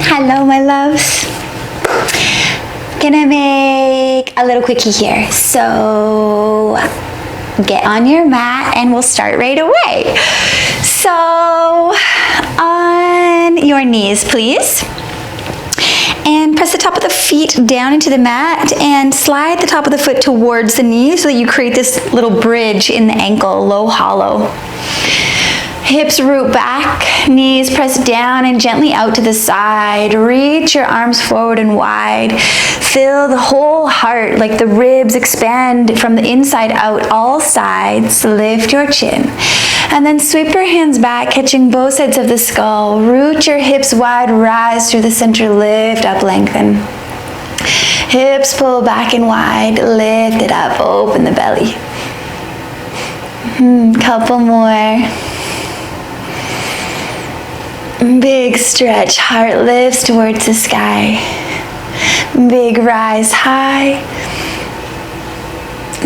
Hello, my loves. Gonna make a little quickie here. So get on your mat and we'll start right away. So on your knees, please. And press the top of the feet down into the mat and slide the top of the foot towards the knee so that you create this little bridge in the ankle, low hollow. Hips root back, knees press down and gently out to the side. Reach your arms forward and wide. Fill the whole heart like the ribs expand from the inside out, all sides. Lift your chin. And then sweep your hands back, catching both sides of the skull. Root your hips wide, rise through the center, lift up, lengthen. Hips pull back and wide, lift it up, open the belly. Couple more. Big stretch, heart lifts towards the sky. Big rise high.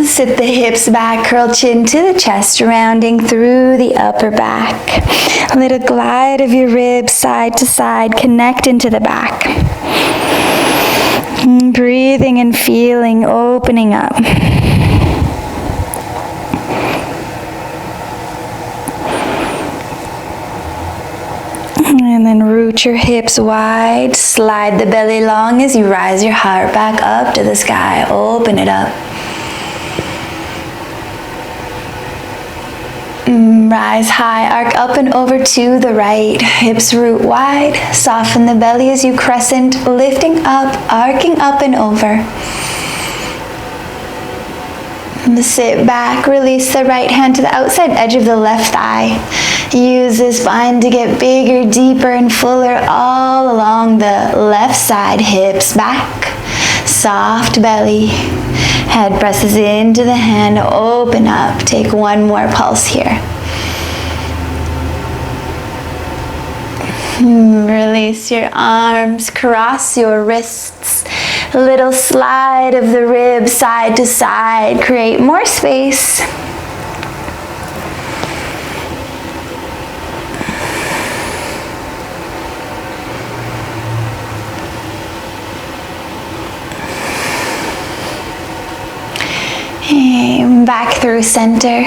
Sit the hips back, curl chin to the chest, rounding through the upper back. A little glide of your ribs side to side, connect into the back. Breathing and feeling, opening up. And then root your hips wide, slide the belly long as you rise your heart back up to the sky. Open it up. Rise high, arc up and over to the right. Hips root wide, soften the belly as you crescent, lifting up, arcing up and over. Sit back, release the right hand to the outside edge of the left thigh. Use the spine to get bigger, deeper, and fuller all along the left side. Hips back, soft belly. Head presses into the hand, open up. Take one more pulse here. Release your arms, cross your wrists. A little slide of the ribs side to side. Create more space. Back through center.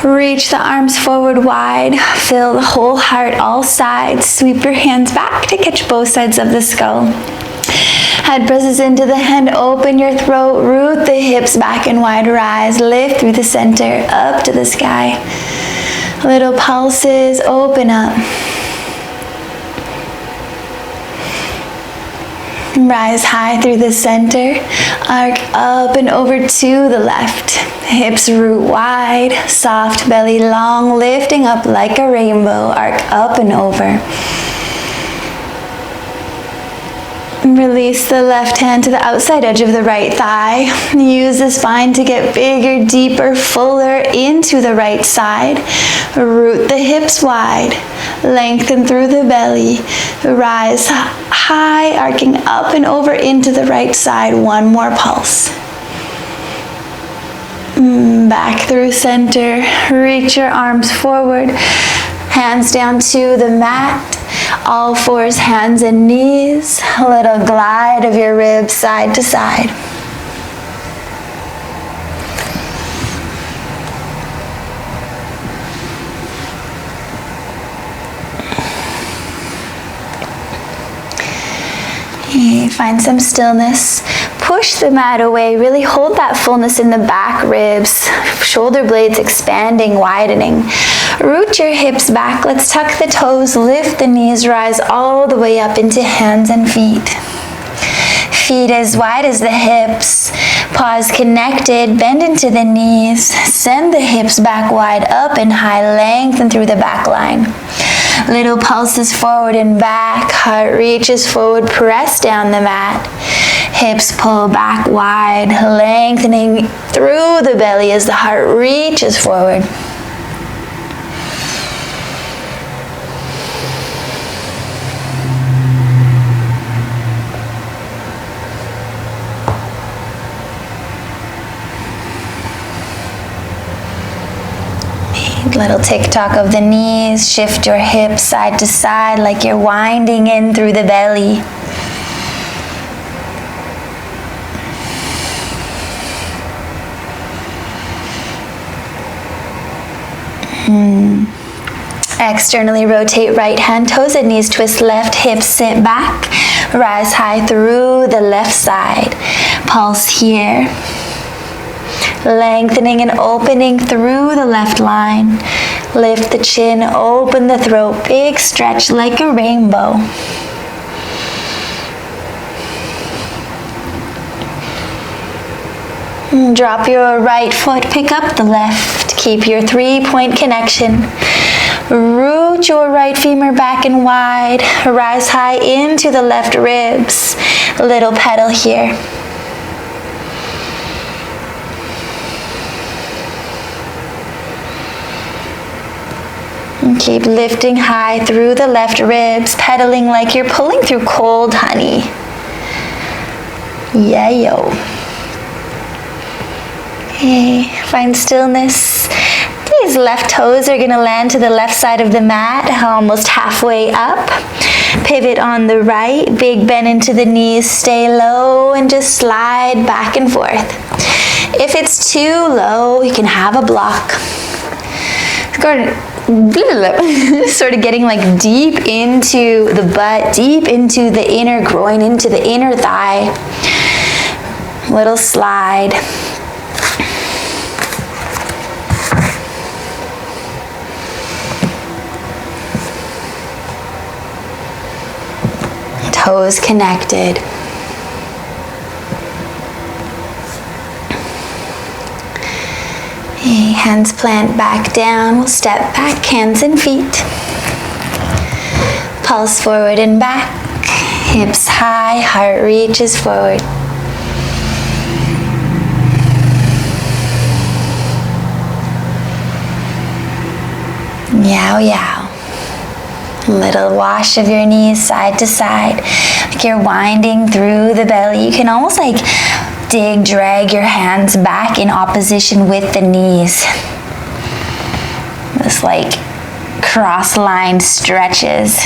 Reach the arms forward wide. Fill the whole heart, all sides. Sweep your hands back to catch both sides of the skull. Head presses into the hand, open your throat, root the hips back and wide, rise, lift through the center, up to the sky. Little pulses, open up. Rise high through the center, arc up and over to the left. Hips root wide, soft belly long, lifting up like a rainbow, arc up and over. Release the left hand to the outside edge of the right thigh. Use the spine to get bigger, deeper, fuller into the right side. Root the hips wide. Lengthen through the belly. Rise high, arcing up and over into the right side. One more pulse. Back through center. Reach your arms forward. Hands down to the mat. All fours, hands and knees. A little glide of your ribs side to side. Find some stillness. Push the mat away. Really hold that fullness in the back ribs. Shoulder blades expanding, widening. Root your hips back. Let's tuck the toes, lift the knees, rise all the way up into hands and feet. Feet as wide as the hips. Paws connected, bend into the knees. Send the hips back wide, up and high, lengthen through the back line. Little pulses forward and back. Heart reaches forward, press down the mat. Hips pull back wide, lengthening through the belly as the heart reaches forward. Little tick-tock of the knees. Shift your hips side to side like you're winding in through the belly. Externally rotate right hand, toes and knees twist left, hips sit back. Rise high through the left side. Pulse here. Lengthening and opening through the left line. Lift the chin, open the throat, big stretch like a rainbow. Drop your right foot, pick up the left. Keep your 3-point connection. Root your right femur back and wide. Rise high into the left ribs. Little pedal here. And keep lifting high through the left ribs, pedaling like you're pulling through cold honey. Yeah, yo. Okay, find stillness. These left toes are going to land to the left side of the mat, almost halfway up. Pivot on the right, big bend into the knees, stay low and just slide back and forth. If it's too low, you can have a block. Sort of getting like deep into the butt, deep into the inner groin, into the inner thigh. Little slide. Toes connected. Okay, hands plant back down. We'll step back, hands and feet. Pulse forward and back. Hips high, heart reaches forward. Yow, yow. Little wash of your knees side to side, like you're winding through the belly. You can almost like drag your hands back in opposition with the knees. This like cross-lined stretches.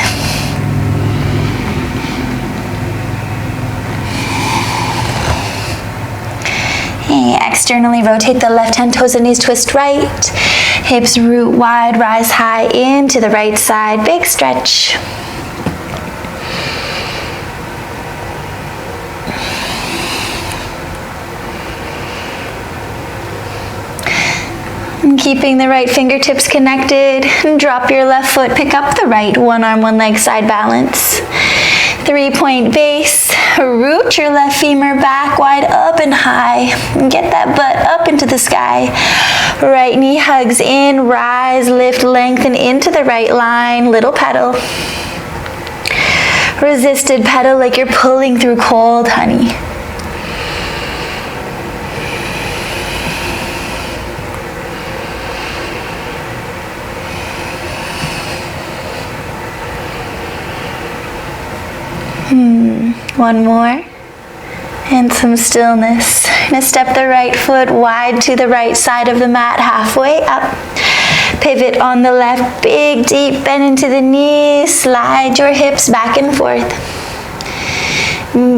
Okay, externally rotate the left hand, toes and knees twist right. Hips root wide, rise high into the right side, big stretch. And keeping the right fingertips connected, drop your left foot, pick up the right, one arm, one leg, side balance. 3-point base, root your left femur back, wide up and high. And get that butt up into the sky. Right knee hugs in, rise, lift, lengthen into the right line, little pedal. Resisted pedal like you're pulling through cold honey. One more. And some stillness. Gonna step the right foot wide to the right side of the mat, halfway up. Pivot on the left, big deep bend into the knees. Slide your hips back and forth.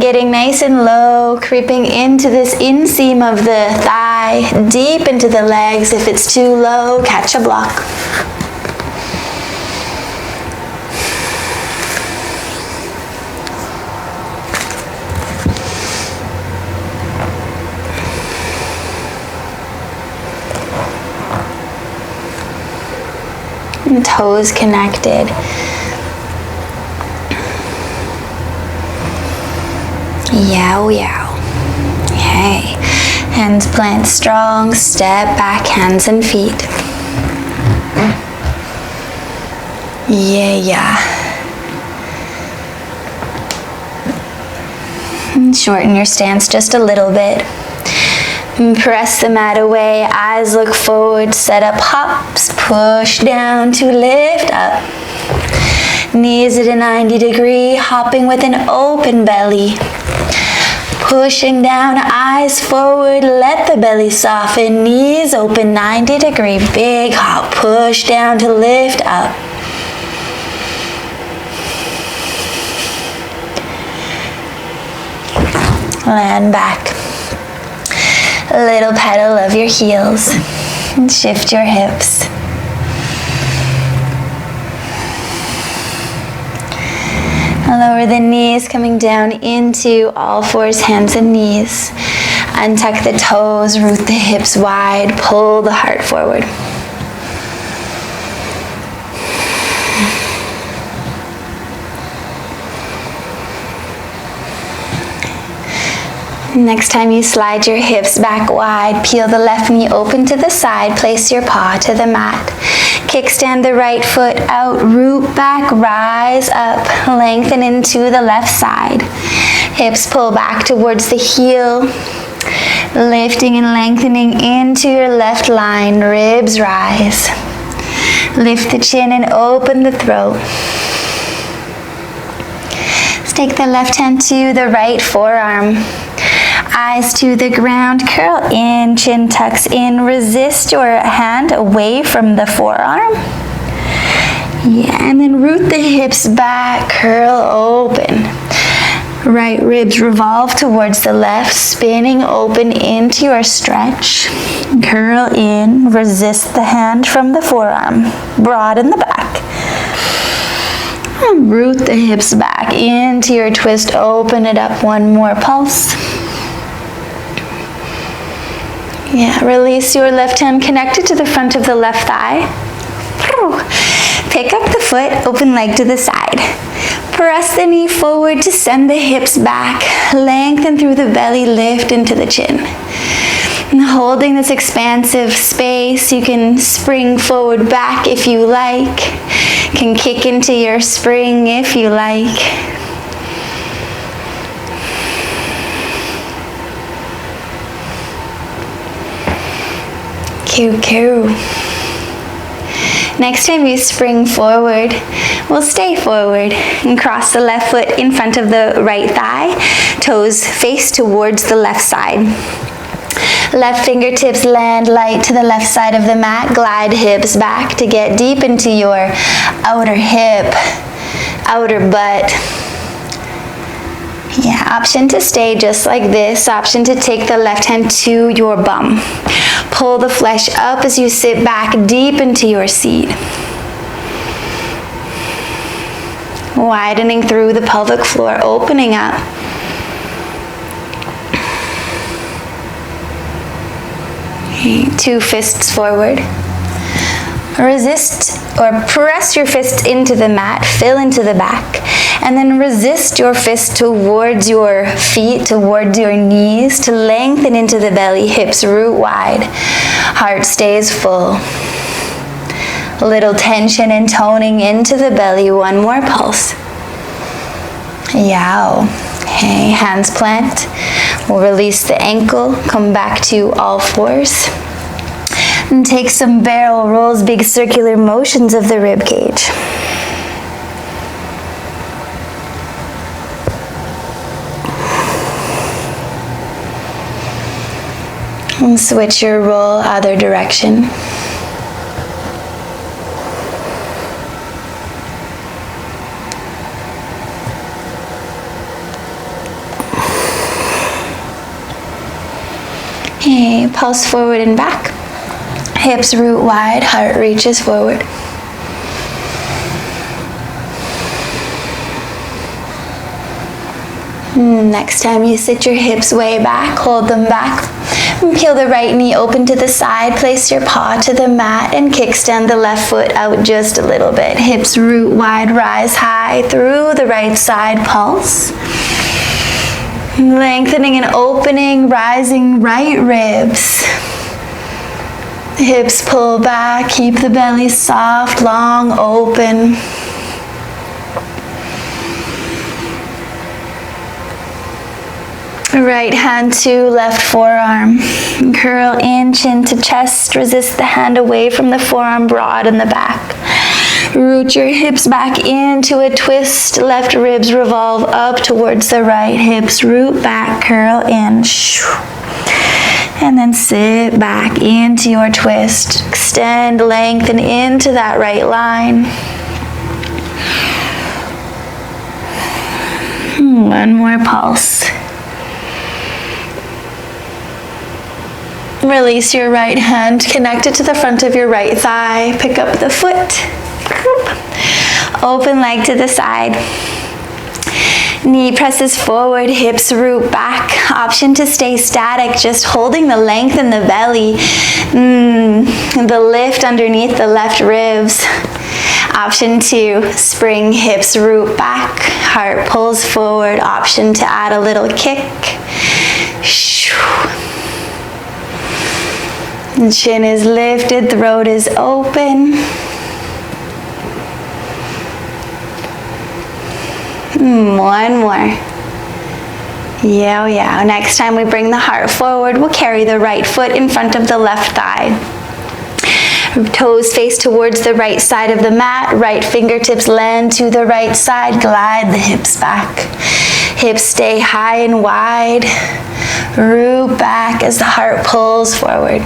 Getting nice and low, creeping into this inseam of the thigh, deep into the legs. If it's too low, catch a block. And toes connected. Yow, yow. Okay. Hands plant strong, step back, hands and feet. Yeah, yeah. And shorten your stance just a little bit. And press the mat away, eyes look forward, set up hops, push down to lift up. Knees at a 90-degree, hopping with an open belly. Pushing down, eyes forward, let the belly soften, knees open, 90-degree, big hop, push down to lift up. Land back. A little pedal of your heels, and shift your hips. Lower the knees, coming down into all fours, hands and knees. Untuck the toes, root the hips wide, pull the heart forward. Next time you slide your hips back wide, peel the left knee open to the side, place your paw to the mat. Kickstand the right foot out, root back, rise up, lengthen into the left side. Hips pull back towards the heel, lifting and lengthening into your left line, ribs rise. Lift the chin and open the throat. Let's take the left hand to the right forearm. Eyes to the ground, curl in, chin tucks in, resist your hand away from the forearm. Yeah, and then root the hips back, curl open. Right ribs revolve towards the left, spinning open into your stretch. Curl in, resist the hand from the forearm, broaden the back. And root the hips back into your twist, open it up, one more pulse. Yeah, release your left hand connected to the front of the left thigh. Pick up the foot, open leg to the side. Press the knee forward to send the hips back. Lengthen through the belly, lift into the chin. And holding this expansive space, you can spring forward back if you like. Can kick into your spring if you like. Coo. Next time you spring forward, we'll stay forward and cross the left foot in front of the right thigh, toes face towards the left side. Left fingertips land light to the left side of the mat, glide hips back to get deep into your outer hip, outer butt. Yeah, option to stay just like this, option to take the left hand to your bum. Pull the flesh up as you sit back deep into your seat. Widening through the pelvic floor, opening up. Okay, 2 fists forward. Resist or press your fists into the mat, fill into the back, and then resist your fist towards your feet, towards your knees, to lengthen into the belly, hips root wide, heart stays full. A little tension and toning into the belly, one more pulse. Yow. Okay, hands plant. We'll release the ankle, come back to all fours. And take some barrel rolls, big circular motions of the rib cage. And switch your roll other direction. Okay, pulse forward and back. Hips root wide, heart reaches forward. Next time you sit your hips way back, hold them back. And peel the right knee open to the side, place your paw to the mat and kickstand the left foot out just a little bit. Hips root wide, rise high through the right side, pulse. Lengthening and opening, rising right ribs. Hips pull back, keep the belly soft, long, open. Right hand to left forearm. Curl in, chin to chest, resist the hand away from the forearm, broaden the back. Root your hips back into a twist. Left ribs revolve up towards the right. Hips root back, curl in. And then sit back into your twist. Extend, lengthen into that right line. One more pulse. Release your right hand, connect it to the front of your right thigh. Pick up the foot. Open leg to the side. Knee presses forward, hips root back. Option to stay static, just holding the length in the belly. The lift underneath the left ribs. Option to spring, hips root back. Heart pulls forward. Option to add a little kick. Chin is lifted, throat is open. One more. Yeah. Next time we bring the heart forward, we'll carry the right foot in front of the left thigh. Toes face towards the right side of the mat. Right fingertips land to the right side. Glide the hips back. Hips stay high and wide. Root back as the heart pulls forward.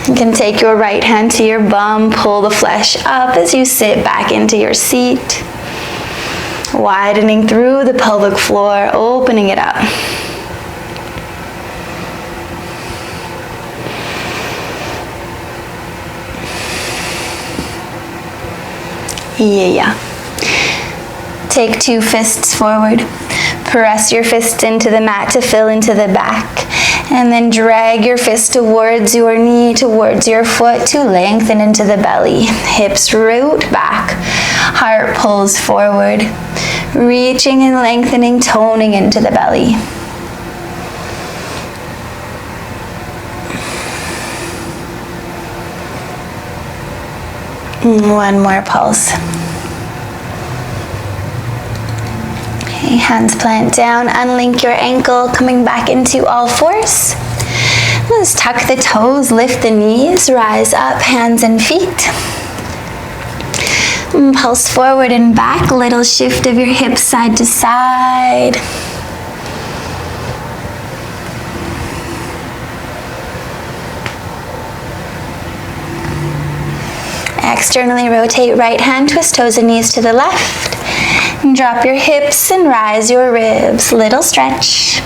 You can take your right hand to your bum, pull the flesh up as you sit back into your seat. Widening through the pelvic floor, opening it up. Yeah. Take 2 fists forward. Press your fists into the mat to fill into the back. And then drag your fist towards your knee, towards your foot to lengthen into the belly. Hips root back. Heart pulls forward. Reaching and lengthening, toning into the belly. One more pulse. Okay, hands plant down, unlink your ankle, coming back into all fours. Let's tuck the toes, lift the knees, rise up, hands and feet. Pulse forward and back, little shift of your hips side to side. Externally rotate right hand, twist toes and knees to the left. And drop your hips and rise your ribs. Little stretch.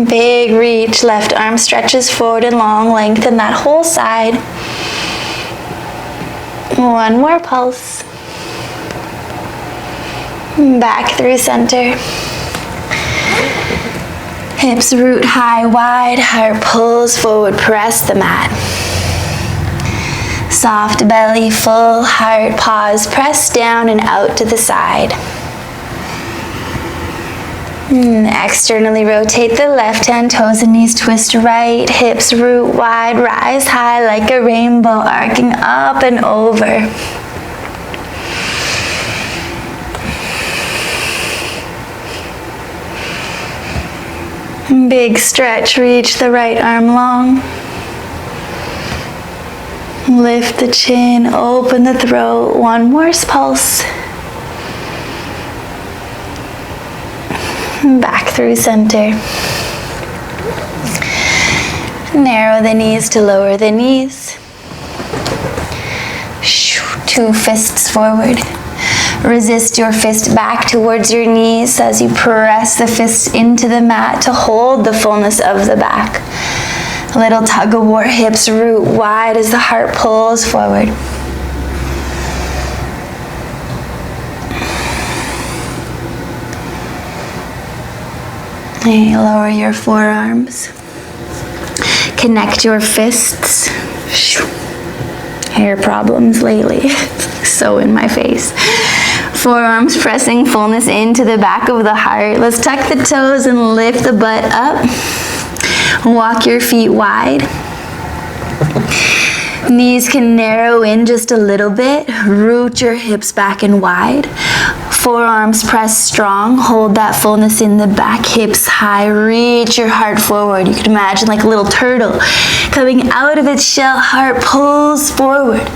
Big reach, left arm stretches forward and long, lengthen that whole side. One more pulse. Back through center. Hips root high, wide, heart pulls forward, press the mat. Soft belly, full heart, pause, press down and out to the side. Externally rotate the left hand, toes and knees twist right, hips root wide, rise high like a rainbow, arcing up and over. Big stretch, reach the right arm long. Lift the chin, open the throat, one more pulse. Back through center. Narrow the knees to lower the knees. 2 fists forward. Resist your fist back towards your knees as you press the fist into the mat to hold the fullness of the back. A little tug of war, hips root wide as the heart pulls forward. Okay, lower your forearms. Connect your fists. Hair problems lately. So in my face. Forearms pressing fullness into the back of the heart. Let's tuck the toes and lift the butt up. Walk your feet wide. Knees can narrow in just a little bit. Root your hips back and wide. Forearms press strong. Hold that fullness in the back. Hips high. Reach your heart forward. You can imagine like a little turtle coming out of its shell. Heart pulls forward.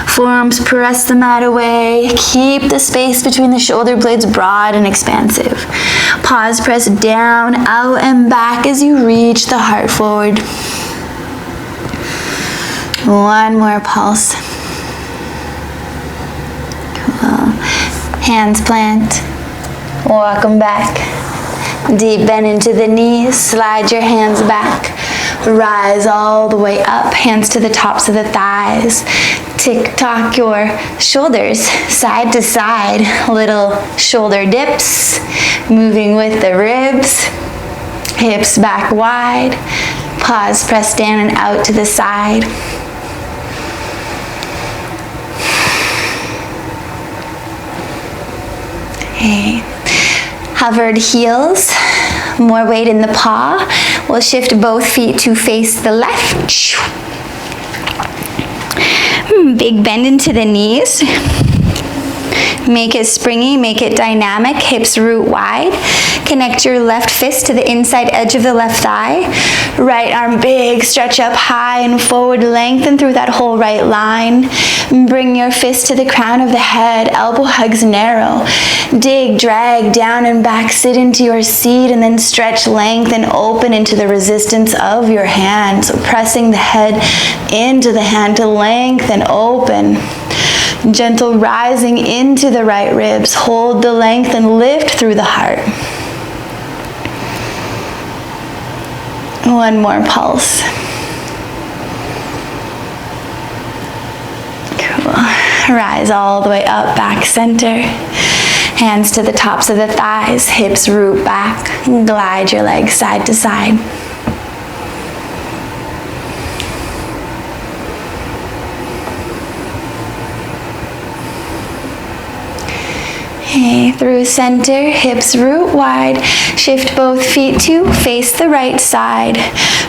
Forearms press the mat away. Keep the space between the shoulder blades broad and expansive. Pause, press down, out and back as you reach the heart forward. One more pulse. Cool. Hands plant. Walk them back. Deep bend into the knees. Slide your hands back. Rise all the way up. Hands to the tops of the thighs. Tick-tock your shoulders side to side. Little shoulder dips. Moving with the ribs. Hips back wide. Pause, press down and out to the side. Okay. Hovered heels, more weight in the paw. We'll shift both feet to face the left. Big bend into the knees. Make it springy, make it dynamic. Hips root wide. Connect your left fist to the inside edge of the left thigh. Right arm big, stretch up high and forward. Lengthen through that whole right line. Bring your fist to the crown of the head. Elbow hugs narrow. Dig, drag down and back. Sit into your seat and then stretch, lengthen, open into the resistance of your hand. So pressing the head into the hand to lengthen, open. Gentle rising into the right ribs. Hold the length and lift through the heart. One more pulse. Cool. Rise all the way up, back center. Hands to the tops of the thighs. Hips root back. Glide your legs side to side. Okay, through center, hips root wide. Shift both feet to face the right side.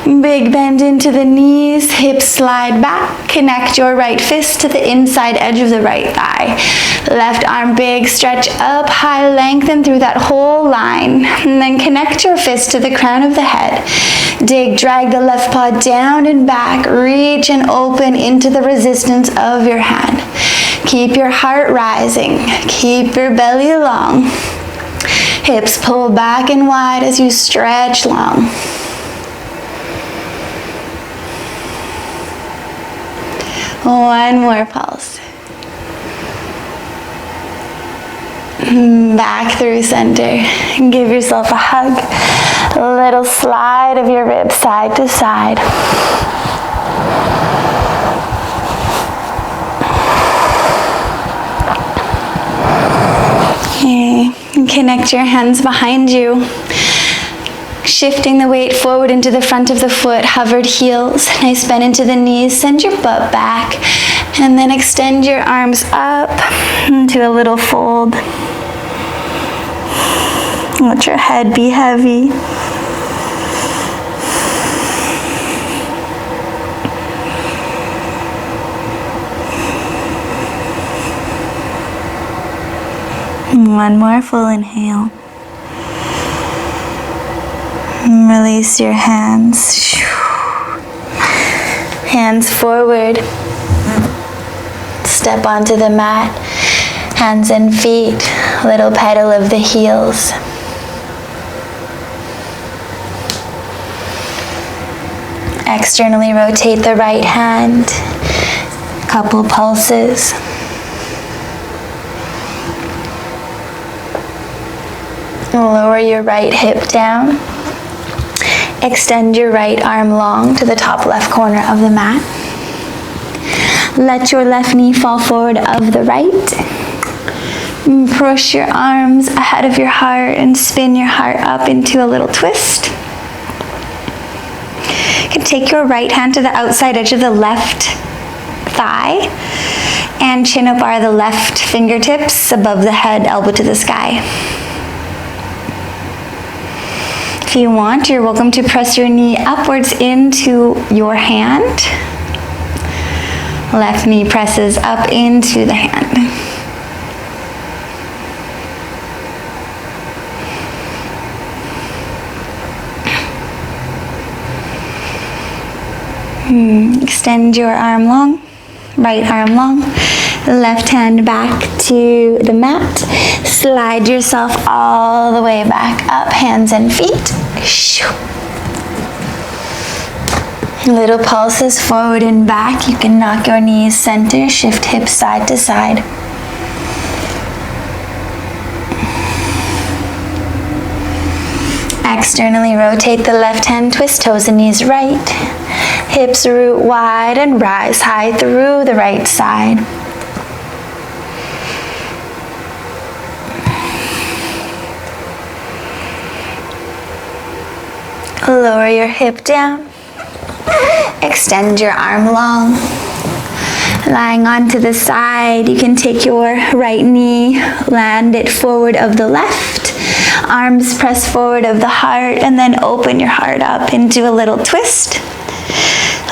Big bend into the knees, hips slide back. Connect your right fist to the inside edge of the right thigh. Left arm big, stretch up high, lengthen through that whole line. And then connect your fist to the crown of the head. Dig, drag the left paw down and back. Reach and open into the resistance of your hand. Keep your heart rising. Keep your belly long. Hips pull back and wide as you stretch long. One more pulse. Back through center. Give yourself a hug. A little slide of your ribs side to side. Okay. Connect your hands behind you. Shifting the weight forward into the front of the foot, hovered heels. Nice bend into the knees. Send your butt back. And then extend your arms up into a little fold. Let your head be heavy. One more full inhale. Release your hands. Hands forward. Step onto the mat. Hands and feet. Little pedal of the heels. Externally rotate the right hand. Couple pulses. Lower your right hip down. Extend your right arm long to the top left corner of the mat. Let your left knee fall forward of the right. Push your arms ahead of your heart and spin your heart up into a little twist. You can take your right hand to the outside edge of the left thigh and chin up bar the left fingertips above the head, elbow to the sky. If you want, you're welcome to press your knee upwards into your hand. Left knee presses up into the hand. Extend your arm long, right arm long, left hand back to the mat. Slide yourself all the way back up, hands and feet. Little pulses forward and back. You can knock your knees center, shift hips side to side. Externally rotate the left hand, twist toes and knees right. Hips root wide and rise high through the right side. Lower your hip down. Extend your arm long. Lying onto the side, you can take your right knee, land it forward of the left. Arms press forward of the heart, and then open your heart up into a little twist.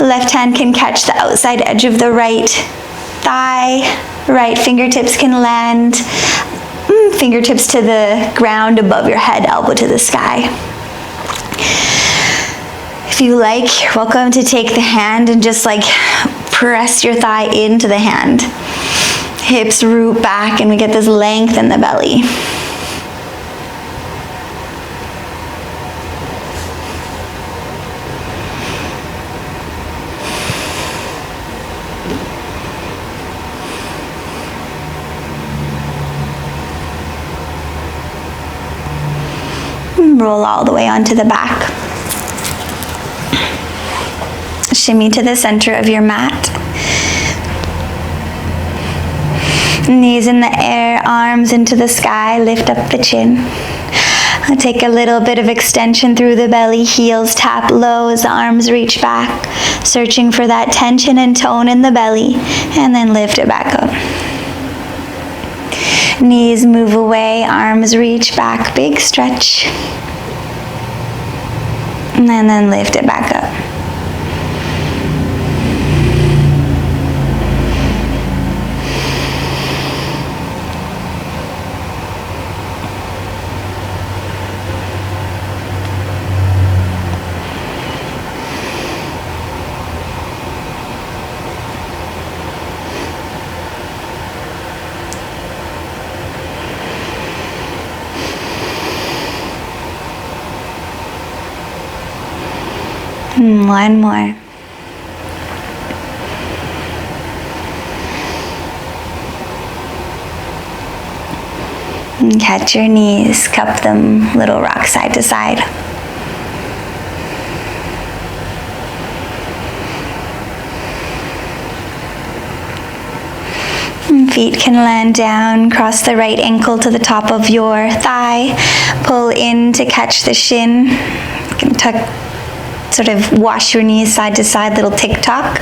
Left hand can catch the outside edge of the right thigh. Right fingertips can land, fingertips to the ground above your head, elbow to the sky. If you like, you're welcome to take the hand and just like press your thigh into the hand. Hips root back and we get this length in the belly. Roll all the way onto the back. Shimmy to the center of your mat. Knees in the air, arms into the sky, lift up the chin. Take a little bit of extension through the belly, heels tap low as the arms reach back, searching for that tension and tone in the belly, and then lift it back up. Knees move away, arms reach back, big stretch. And then lift it back up. One more. And catch your knees, cup them, little rock side to side. And feet can land down, cross the right ankle to the top of your thigh, pull in to catch the shin. You can tuck, sort of wash your knees side to side, little tick-tock.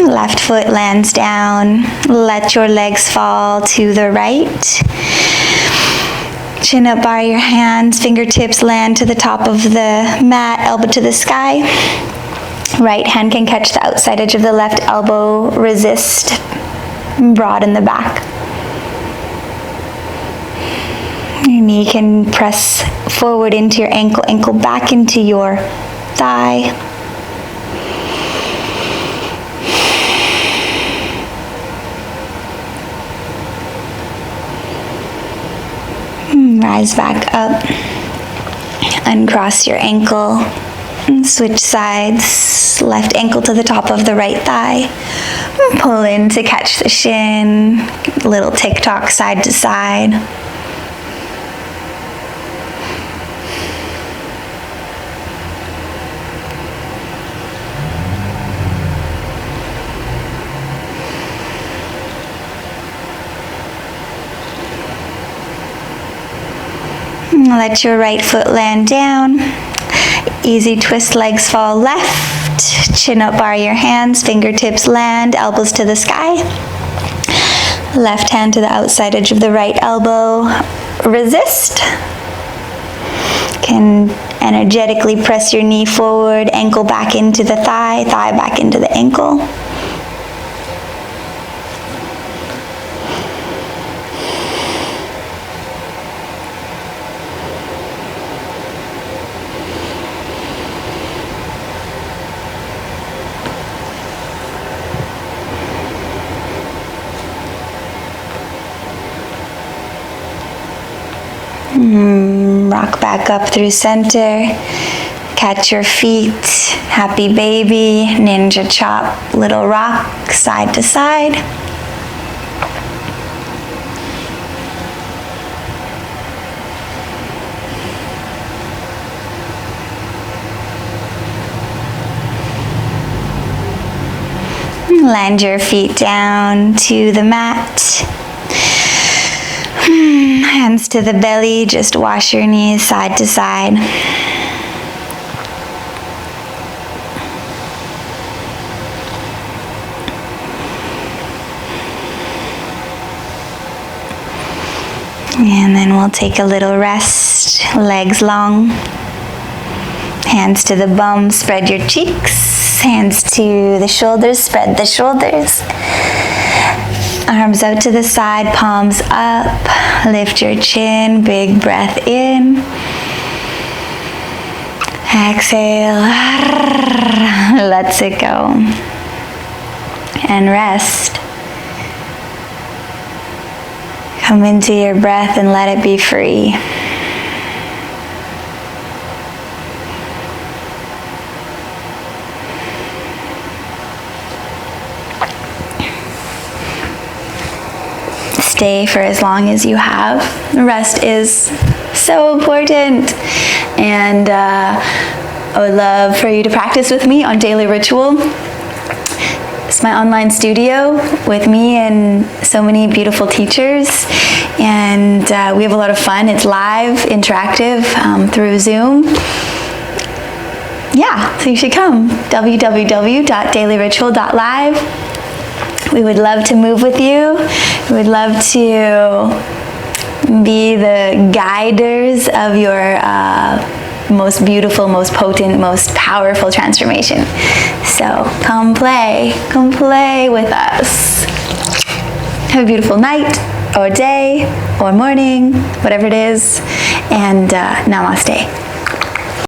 Left foot lands down. Let your legs fall to the right. Chin up, bar your hands, fingertips land to the top of the mat, elbow to the sky. Right hand can catch the outside edge of the left elbow, resist, broaden the back. Your knee can press forward into your ankle, ankle back into your thigh. Rise back up, uncross your ankle. Switch sides, left ankle to the top of the right thigh. Pull in to catch the shin, little tick-tock side to side. Let your right foot land down. Easy twist, legs fall left. Chin up, bar your hands, fingertips land, elbows to the sky. Left hand to the outside edge of the right elbow. Resist. Can energetically press your knee forward, ankle back into the thigh, thigh back into the ankle. Rock back up through center. Catch your feet. Happy baby. Ninja chop. Little rock side to side. Land your feet down to the mat. Hands to the belly, just wash your knees side to side. And then we'll take a little rest, legs long. Hands to the bum, spread your cheeks. Hands to the shoulders, spread the shoulders. Arms out to the side, palms up. Lift your chin, big breath in. Exhale. Let's it go. And rest. Come into your breath and let it be free. Stay for as long as you have. Rest is so important, and I would love for you to practice with me on Daily Ritual. It's my online studio with me and so many beautiful teachers, and we have a lot of fun. It's live, interactive through Zoom. Yeah, so you should come. www.dailyritual.live. We would love to move with you. We would love to be the guiders of your most beautiful, most potent, most powerful transformation. So come play with us. Have a beautiful night or day or morning, whatever it is, and namaste.